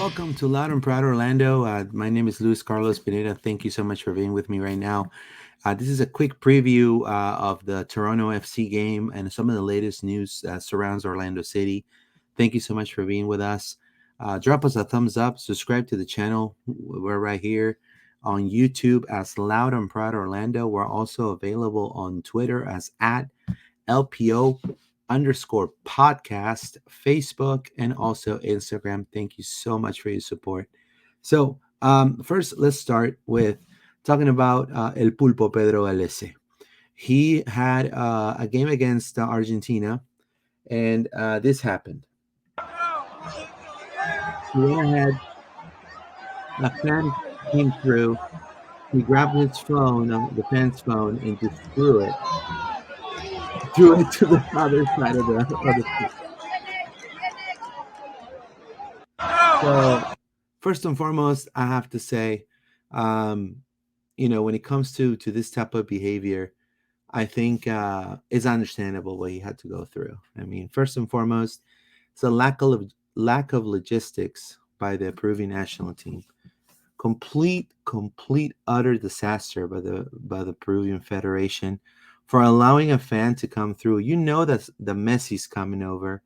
Welcome to Loud and Proud Orlando. My name is Luis Carlos Pineda. Thank you so much for being with me right now. This is a quick preview of the Toronto FC game and some of the latest news that surrounds Orlando City. Thank you so much for being with us. Drop us a thumbs up, subscribe to the channel. We're right here on YouTube as Loud and Proud Orlando. We're also available on Twitter as at LPO_podcast, Facebook, and also Instagram. Thank you so much for your support. So, first, let's start with talking about El Pulpo Pedro Galese. He had a game against Argentina, and this happened. He went ahead, a fan came through. He grabbed his phone, the fan's phone, and just threw it to the other side of the field. So, first and foremost, I have to say, um, when it comes to this type of behavior, I think it's understandable what he had to go through. I mean, first and foremost, it's a lack of logistics by the Peruvian national team. Complete, utter disaster by the Peruvian Federation for allowing a fan to come through. You know that the Messi's coming over.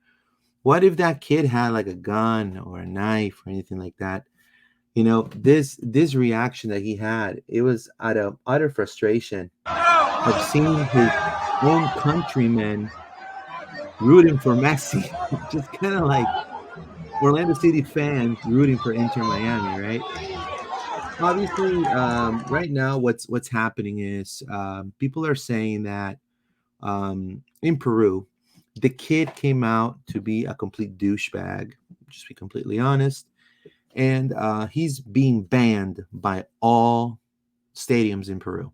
What if that kid had like a gun or a knife or anything like that? This reaction that he had, it was out of utter frustration of seeing his own countrymen rooting for Messi. Just kind of like Orlando City fans rooting for Inter Miami, right? Obviously, right now, what's happening is people are saying that in Peru, the kid came out to be a complete douchebag. Just be completely honest, and he's being banned by all stadiums in Peru.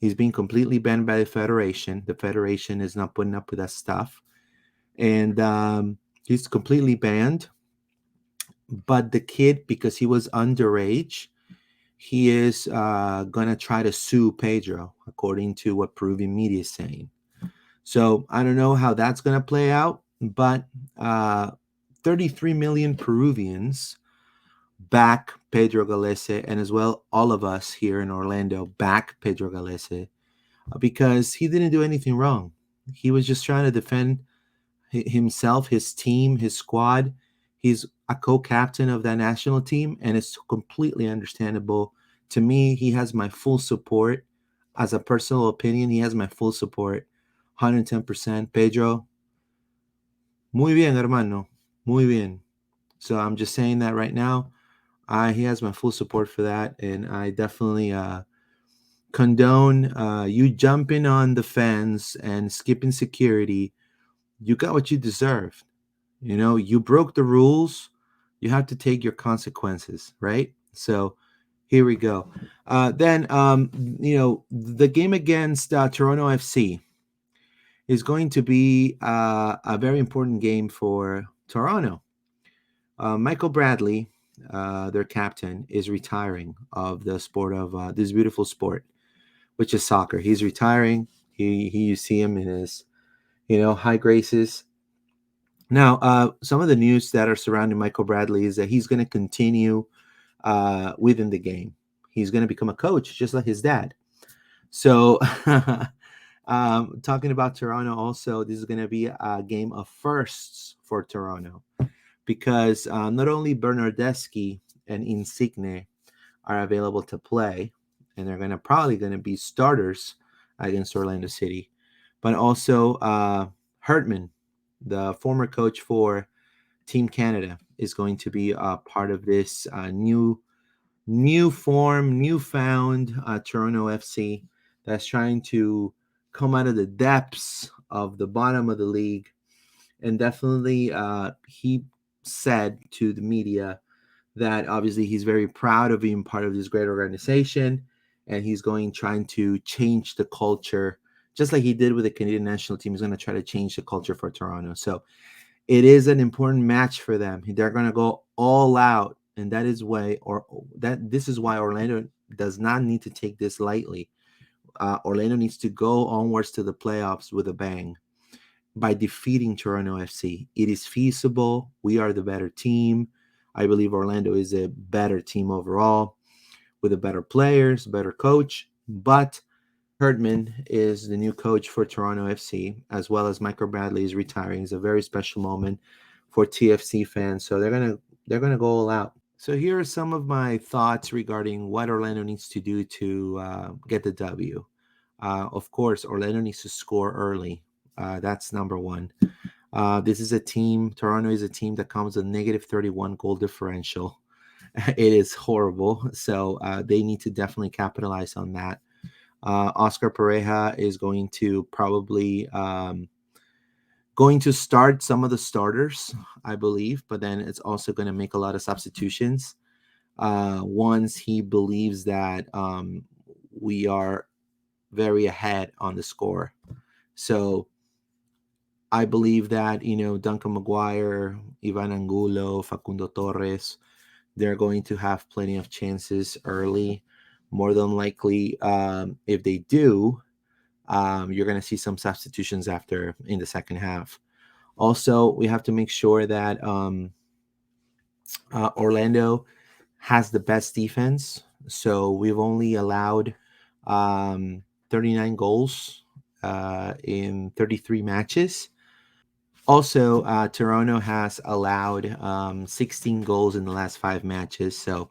He's being completely banned by the federation. The federation is not putting up with that stuff, and he's completely banned. But the kid, because he was underage, he is gonna try to sue Pedro, according to what Peruvian media is saying. So I don't know how that's gonna play out, but 33 million Peruvians back Pedro Galese, and as well all of us here in Orlando back Pedro Galese because he didn't do anything wrong. He was just trying to defend himself, his team, his squad. He's a co-captain of that national team, and it's completely understandable. To me, he has my full support. As a personal opinion, he has my full support, 110%. Pedro, muy bien, hermano, muy bien. So I'm just saying that right now. He has my full support for that, and I definitely condone you jumping on the fence and skipping security. You got what you deserve. You broke the rules. You have to take your consequences, right? So here we go. Then, the game against Toronto FC is going to be a very important game for Toronto. Michael Bradley, their captain, is retiring of the sport of this beautiful sport, which is soccer. He's retiring. You see him in his, high graces. Now, some of the news that are surrounding Michael Bradley is that he's going to continue within the game. He's going to become a coach, just like his dad. So, talking about Toronto, also, this is going to be a game of firsts for Toronto because not only Bernardeschi and Insigne are available to play, and they're probably going to be starters against Orlando City, but also Hartman, the former coach for Team Canada, is going to be a part of this newfound Toronto FC that's trying to come out of the depths of the bottom of the league. And definitely, he said to the media that obviously he's very proud of being part of this great organization, and he's trying to change the culture, just like he did with the Canadian national team. He's going to try to change the culture for Toronto. So it is an important match for them. They're going to go all out, and this is why Orlando does not need to take this lightly. Orlando needs to go onwards to the playoffs with a bang by defeating Toronto FC. It is feasible. We are the better team. I believe Orlando is a better team overall with a better players, better coach. But Herdman is the new coach for Toronto FC, as well as Michael Bradley is retiring. It's a very special moment for TFC fans. So they're gonna go all out. So here are some of my thoughts regarding what Orlando needs to do to get the W. Of course, Orlando needs to score early. That's number one. This is a team. Toronto is a team that comes with a negative 31 goal differential. It is horrible. So they need to definitely capitalize on that. Oscar Pareja is going to probably going to start some of the starters, I believe, but then it's also going to make a lot of substitutions once he believes that we are very ahead on the score. So I believe that, Duncan Maguire, Ivan Angulo, Facundo Torres, they're going to have plenty of chances early. More than likely, if they do, you're going to see some substitutions after in the second half. Also, we have to make sure that Orlando has the best defense. So we've only allowed 39 goals in 33 matches. Also, Toronto has allowed 16 goals in the last 5 matches. So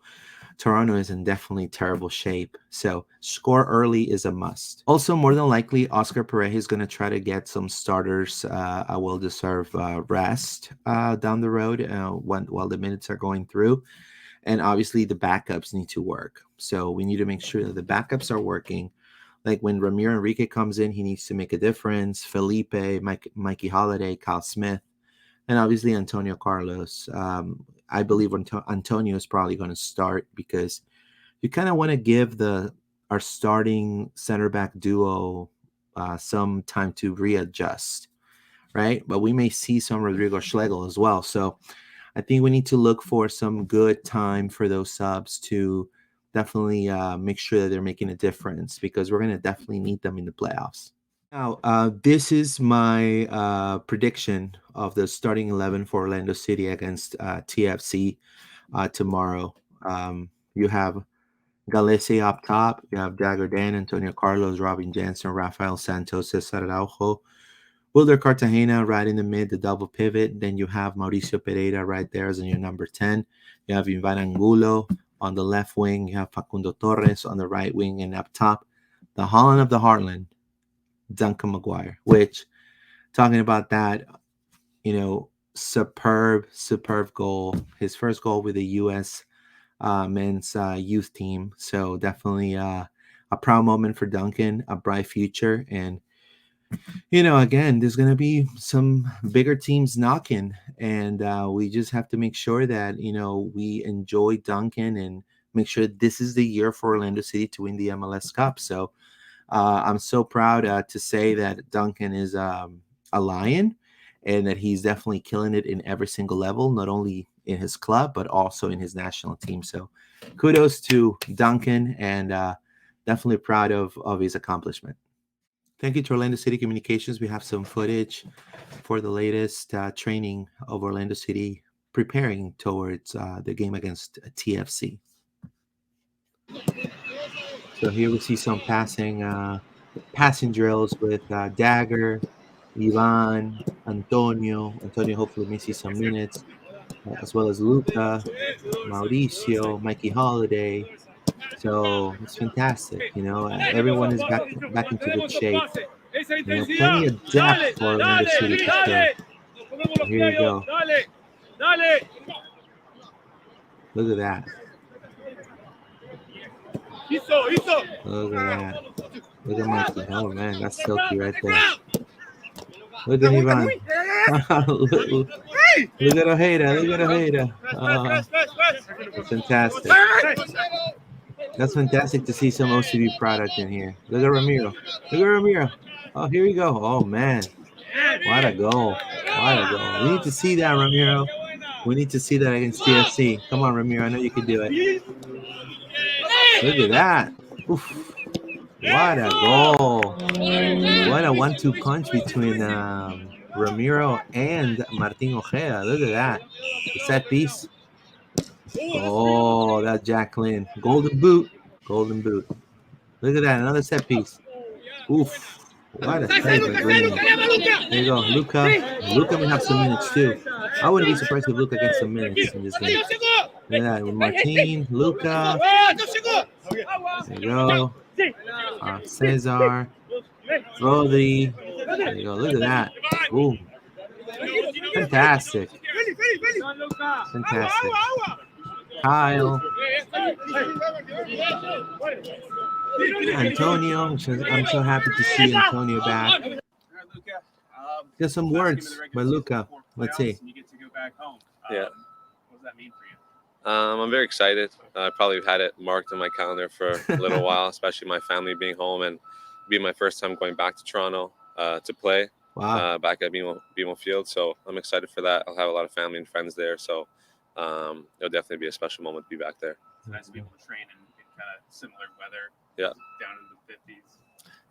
Toronto is in definitely terrible shape. So score early is a must. Also, more than likely, Oscar Pareja is going to try to get some starters a well-deserved rest down the road while the minutes are going through. And obviously, the backups need to work. So we need to make sure that the backups are working. Like when Ramiro Enrique comes in, he needs to make a difference. Felipe, Mikey Holiday, Kyle Smith, and obviously Antonio Carlos. I believe Antonio is probably going to start because you kind of want to give our starting center back duo some time to readjust, right? But we may see some Rodrigo Schlegel as well. So I think we need to look for some good time for those subs to definitely make sure that they're making a difference because we're going to definitely need them in the playoffs. Now, this is my prediction of the starting 11 for Orlando City against TFC tomorrow. You have Galese up top. You have Dagger Dan, Antonio Carlos, Robin Jansen, Rafael Santos, Cesar Araujo, Wilder Cartagena right in the mid, the double pivot. Then you have Mauricio Pereira right there as in your number 10. You have Ivan Angulo on the left wing. You have Facundo Torres on the right wing, and up top, the Holland of the Heartland, Duncan Maguire, which, talking about that, superb goal. His first goal with the U.S. Men's youth team. So definitely a proud moment for Duncan, a bright future. And, again, there's going to be some bigger teams knocking. And we just have to make sure that, we enjoy Duncan and make sure this is the year for Orlando City to win the MLS Cup. So I'm so proud to say that Duncan is a Lion and that he's definitely killing it in every single level, not only in his club, but also in his national team. So kudos to Duncan and definitely proud of his accomplishment. Thank you to Orlando City Communications. We have some footage for the latest training of Orlando City preparing towards the game against TFC. So here we see some passing drills with Dagger, Ivan, Antonio. Antonio hopefully may see some minutes, as well as Luca, Mauricio, Mikey Holiday. So it's fantastic. Everyone is back into good shape. Plenty of depth for Orlando City for sure. So here we go. Look at that. Look at that. Look at Mikey. Oh man, that's silky right there. Look at Ivan. Look at Ojeda. Look at Ojeda. That's fantastic. That's fantastic to see some OCB product in here. Look at Ramiro. Look at Ramiro. Oh, here we go. Oh man. What a goal. What a goal. We need to see that, Ramiro. We need to see that against TFC. Come on, Ramiro. I know you can do it. Look at that. Oof. What a goal. What a 1-2 punch between Ramiro and Martin Ojeda. Look at that. The set piece. Oh, that Jacqueline. Golden boot. Golden boot. Look at that. Another set piece. Oof. What a save by Green. There you go. Luca. Luca may have some minutes too. I wouldn't be surprised if Luca gets some minutes in this game. Look at that. With Martin, Luca. There you go. Cesar. Rodri. There you go. Look at that. Boom. Fantastic. Fantastic. Kyle. Antonio. I'm so happy to see Antonio back. Just some words by Luca. Let's see. Yeah. What does that mean for you? I'm very excited. I probably had it marked on my calendar for a little while, especially my family being home and being my first time going back to Toronto to play back at BMO Field. So I'm excited for that. I'll have a lot of family and friends there. So it'll definitely be a special moment to be back there. It's nice to be able to train in kind of similar weather. Yeah. Down in the 50s.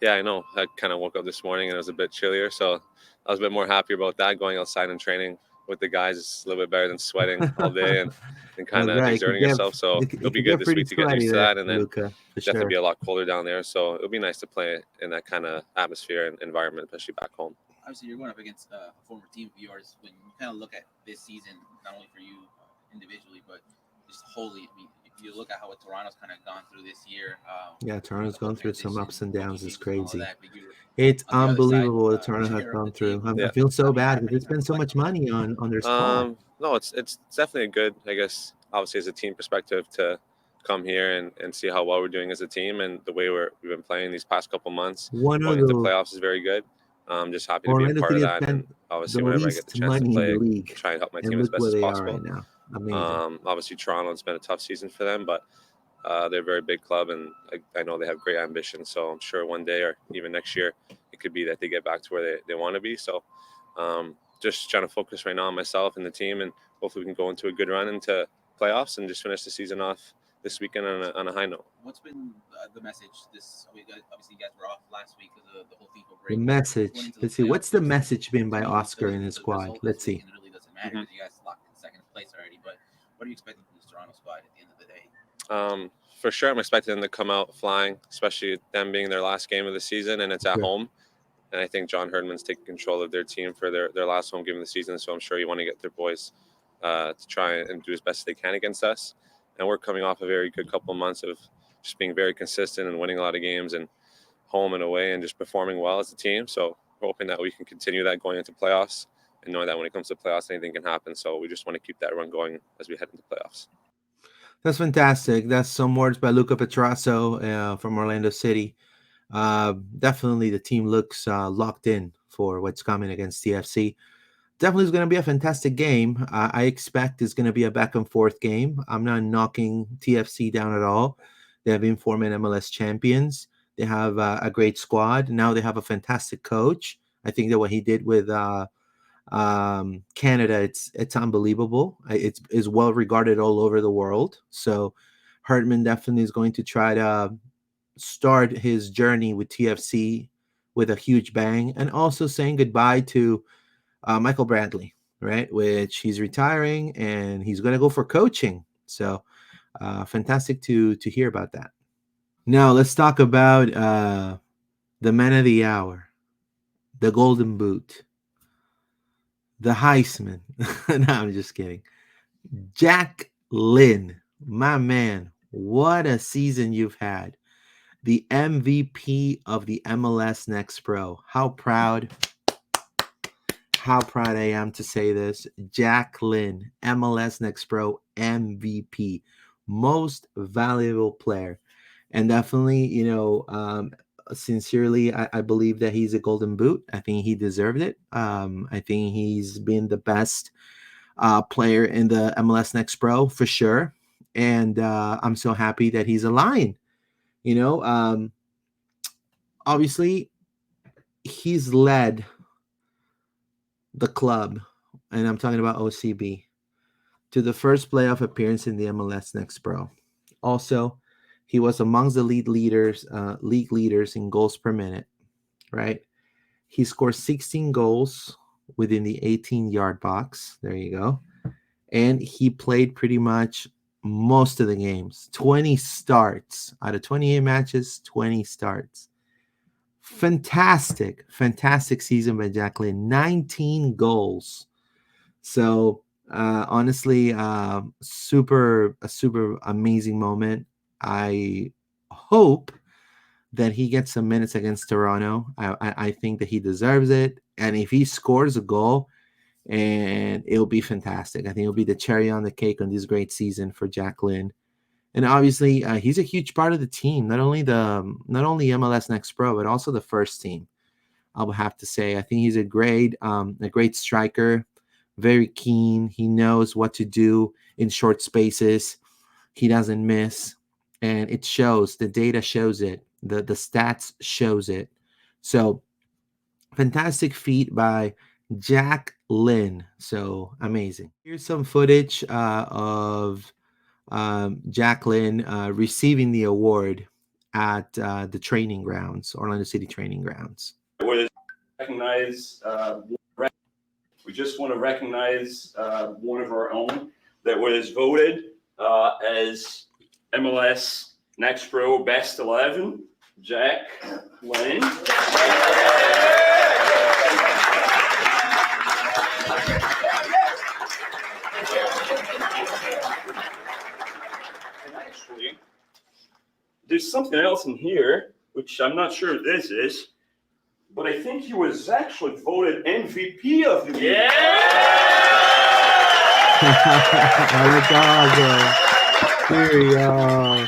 Yeah, I know. I kind of woke up this morning and it was a bit chillier. So I was a bit more happy about that. Going outside and training with the guys is a little bit better than sweating all day and kind of exerting yourself. So it'll be good this week to get used to that. And then definitely be a lot colder down there. So it'll be nice to play in that kind of atmosphere and environment, especially back home. Obviously, you're going up against a former team of yours. When you kind of look at this season, not only for you individually, but just wholly, I mean, if you look at how Toronto's kind of gone through this year. Yeah, Toronto's gone through some ups and downs. It's crazy. It's unbelievable what Toronto has gone through. I feel so bad because they spend so much money on their squad. No, it's definitely a good, I guess, obviously as a team perspective to come here and see how well we're doing as a team and the way we've been playing these past couple months. Going into playoffs is very good. I'm just happy to be a part of that. And obviously, whenever I get the chance to play, try and help my team as best as possible. Right now. Obviously, Toronto, it's been a tough season for them, but they're a very big club, and I know they have great ambition. So I'm sure one day or even next year, it could be that they get back to where they want to be. So just trying to focus right now on myself and the team, and hopefully we can go into a good run into playoffs and just finish the season off this weekend on a high note. What's been the message? Obviously, you guys were off last week because of the whole FIFA break. The message. Let's see. What's the message been by Oscar and his squad? Let's see. It really doesn't matter because you guys locked in second place already. But what are you expecting from this Toronto squad at the end of the day? For sure, I'm expecting them to come out flying, especially them being their last game of the season, and it's at home. And I think John Herdman's taking control of their team for their last home game of the season. So I'm sure you want to get their boys to try and do as best as they can against us. And we're coming off a very good couple of months of just being very consistent and winning a lot of games and home and away and just performing well as a team. So we're hoping that we can continue that going into playoffs and knowing that when it comes to playoffs, anything can happen. So we just want to keep that run going as we head into playoffs. That's fantastic. That's some words by Luca Petrasso from Orlando City. Definitely the team looks locked in for what's coming against TFC. Definitely is going to be a fantastic game. I expect it's going to be a back and forth game. I'm not knocking TFC down at all. They have been former MLS champions. They have a great squad. Now they have a fantastic coach. I think that what he did with Canada, it's unbelievable. It's well regarded all over the world. So Herdman definitely is going to try to start his journey with TFC with a huge bang, and also saying goodbye to Michael Bradley, right? Which he's retiring and he's going to go for coaching. So fantastic to hear about that. Now let's talk about the man of the hour, the Golden Boot, the Heisman. No, I'm just kidding. Jack Lynn, my man, what a season you've had. The MVP of the MLS Next Pro. How proud I am to say this. Jack Lynn, MLS Next Pro MVP, most valuable player. And definitely, sincerely, I believe that he's a Golden Boot. I think he deserved it. I think he's been the best player in the MLS Next Pro for sure. And I'm so happy that he's a Lion. Obviously, he's led the club, and I'm talking about OCB, to the first playoff appearance in the MLS Next Pro. Also, he was amongst the league leaders in goals per minute, right? He scored 16 goals within the 18-yard box. There you go. And he played pretty much most of the games. 20 starts out of 28 matches, 20 starts. Fantastic season by Jack Lynn. 19 goals. So honestly, a super amazing moment. I hope that he gets some minutes against Toronto. I think that he deserves it. And if he scores a goal, and it'll be fantastic. I think it'll be the cherry on the cake on this great season for Jack Lynn. And obviously, he's a huge part of the team. Not only MLS Next Pro, but also the first team. I will have to say, I think he's a great striker, very keen. He knows what to do in short spaces. He doesn't miss, and it shows. The data shows it. The stats shows it. So, fantastic feat by Jack Lynn. So amazing. Here's some footage of Jack Lynn receiving the award at the training grounds, Orlando City training grounds. We just want to recognize one of our own that was voted as MLS Next Pro Best 11, Jack Lynn. And actually, there's something else in here, which I'm not sure this is, but I think he was actually voted MVP of the year. Here we go.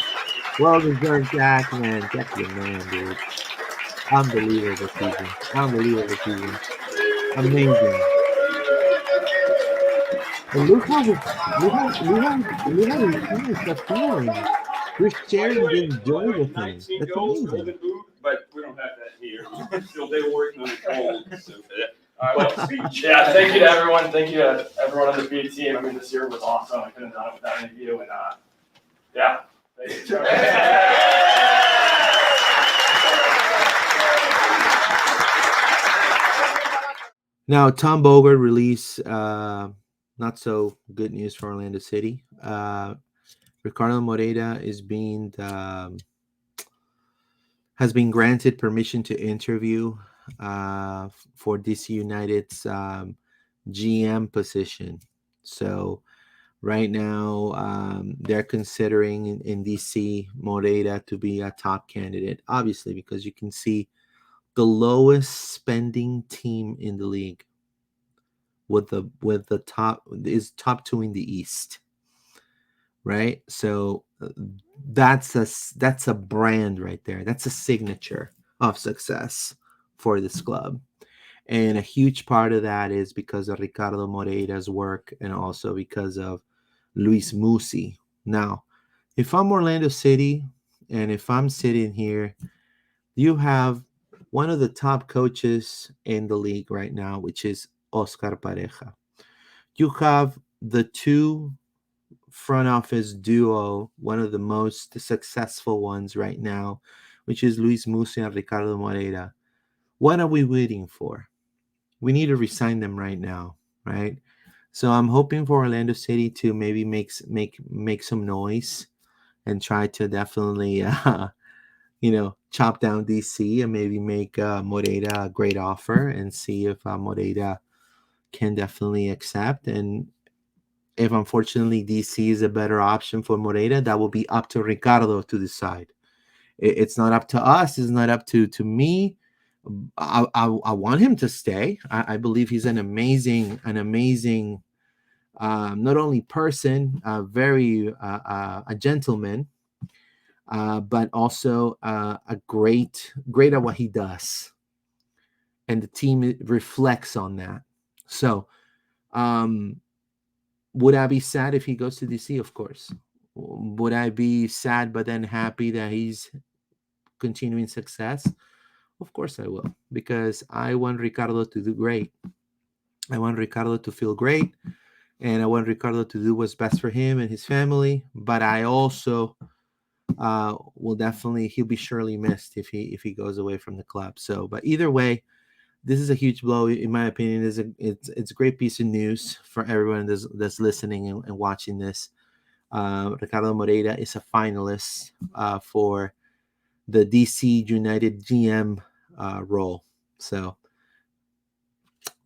Well deserved, Jack, man. Jack your man, dude. Unbelievable season. Amazing. And look how he's feeling. You're sharing this joy with him. 19 That's goals, amazing. golden boot, but we don't have that here. Still, they're working on the gold. So, well, yeah, thank you to everyone. Thank you to everyone on the B team. I mean, this year was awesome. I couldn't have done it without any of you. And yeah, thank you. Now, Tom Bogert released not so good news for Orlando City. Ricardo Moreira has been granted permission to interview for DC United's GM position. So right now, they're considering in DC Moreira to be a top candidate, obviously, because you can see the lowest spending team in the league with the top two in the East. Right? So that's a brand right there. That's a signature of success for this club. And a huge part of that is because of Ricardo Moreira's work and also because of Luis Musi. Now, if I'm Orlando City and if I'm sitting here, you have one of the top coaches in the league right now, which is Oscar Pareja. You have the two front office duo, one of the most successful ones right now, which is Luis Musi and Ricardo Moreira. What are we waiting for? We need to resign them right now, right? So I'm hoping for Orlando City to maybe make some noise and try to definitely chop down DC and maybe make Moreira a great offer and see if Moreira can definitely accept. And if unfortunately DC is a better option for Moreira, that will be up to Ricardo to decide. It's not up to us. It's not up to me. I want him to stay. I believe he's an amazing, not only person, very a gentleman, but also a great at what he does, and the team reflects on that. So, would I be sad if he goes to DC? Of course. Would I be sad but then happy that he's continuing success? Of course I will, because I want Ricardo to do great. I want Ricardo to feel great, and I want Ricardo to do what's best for him and his family. But I also will definitely, he'll be surely missed if he goes away from the club. So, but either way, this is a huge blow, in my opinion. It's a great piece of news for everyone that's listening and watching this. Ricardo Moreira is a finalist for the DC United GM role. So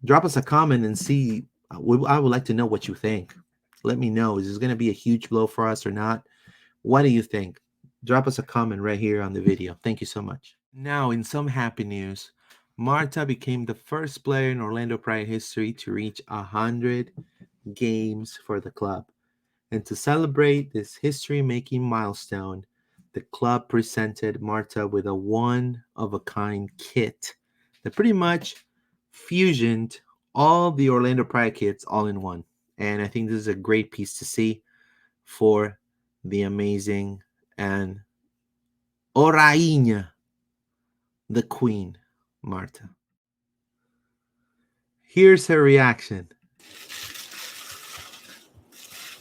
drop us a comment and see. I would like to know what you think. Let me know. Is this going to be a huge blow for us or not? What do you think? Drop us a comment right here on the video. Thank you so much. Now, in some happy news, Marta became the first player in Orlando Pride history to reach 100 games for the club. And to celebrate this history-making milestone, the club presented Marta with a one-of-a-kind kit that pretty much fusioned all the Orlando Pride kits all in one. And I think this is a great piece to see for the amazing and Orainha, the Queen, Marta. Here's her reaction.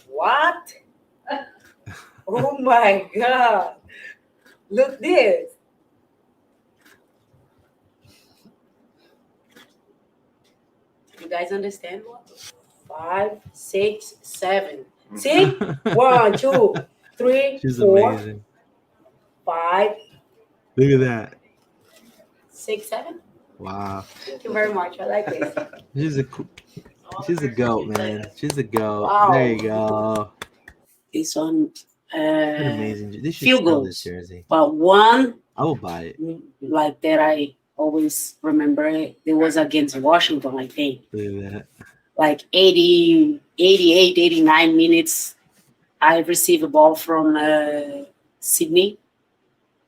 What? Oh my God. Look this. You guys understand what? 5, 6, 7. See? 1, 2, 3, She's 4, amazing. 5, Look at that. 6, 7. Wow. Thank you very much. I like this. She's a goat, man. She's a goat. Wow. There you go. This one. An amazing. They should Few sell this goals. jersey. But one I will buy it. like that I always remember it was against Washington, I think. Look at that. Like 88, 89 minutes. I received a ball from Sydney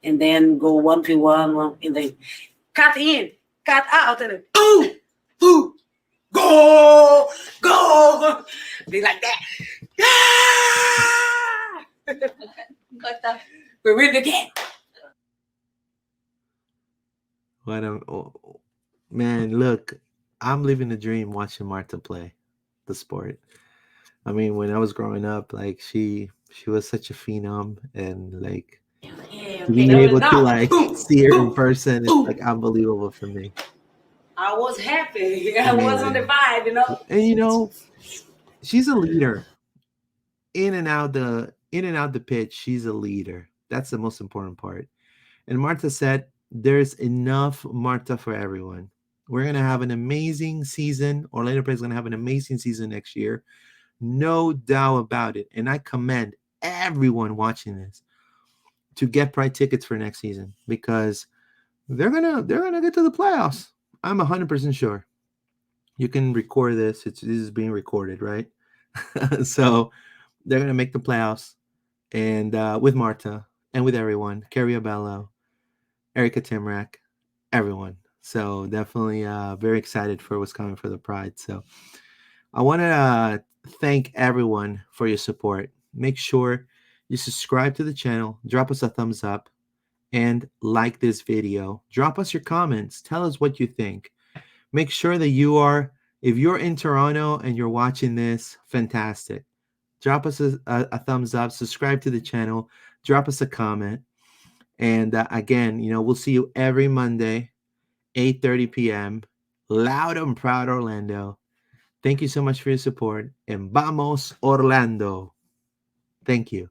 and then go 1v1 and then cut in, cut out, and then boom, boom, go, go. Be like that. Yeah! We win the game. What a man! Look, I'm living the dream watching Marta play the sport. I mean, when I was growing up, like she was such a phenom, and like being able to like see her in person is like unbelievable for me. I was happy. I was on the vibe, you know. And you know, she's a leader. In and out the pitch, she's a leader. That's the most important part. And Marta said, "There's enough Marta for everyone. We're gonna have an amazing season. Orlando Pride is gonna have an amazing season next year, no doubt about it." And I commend everyone watching this to get Pride tickets for next season because they're gonna get to the playoffs. I'm 100% sure. You can record this. This is being recorded, right? So they're gonna make the playoffs, and with Marta and with everyone, Carrie Abello, Erica Timrak, everyone. So definitely very excited for what's coming for the Pride. So I want to thank everyone for your support. Make sure you subscribe to the channel, drop us a thumbs up, and like this video. Drop us your comments. Tell us what you think. Make sure that if you're in Toronto and you're watching this, fantastic. Drop us a thumbs up, subscribe to the channel, drop us a comment. And again, we'll see you every Monday, 8:30 p.m. Loud and proud Orlando. Thank you so much for your support. And vamos Orlando. Thank you.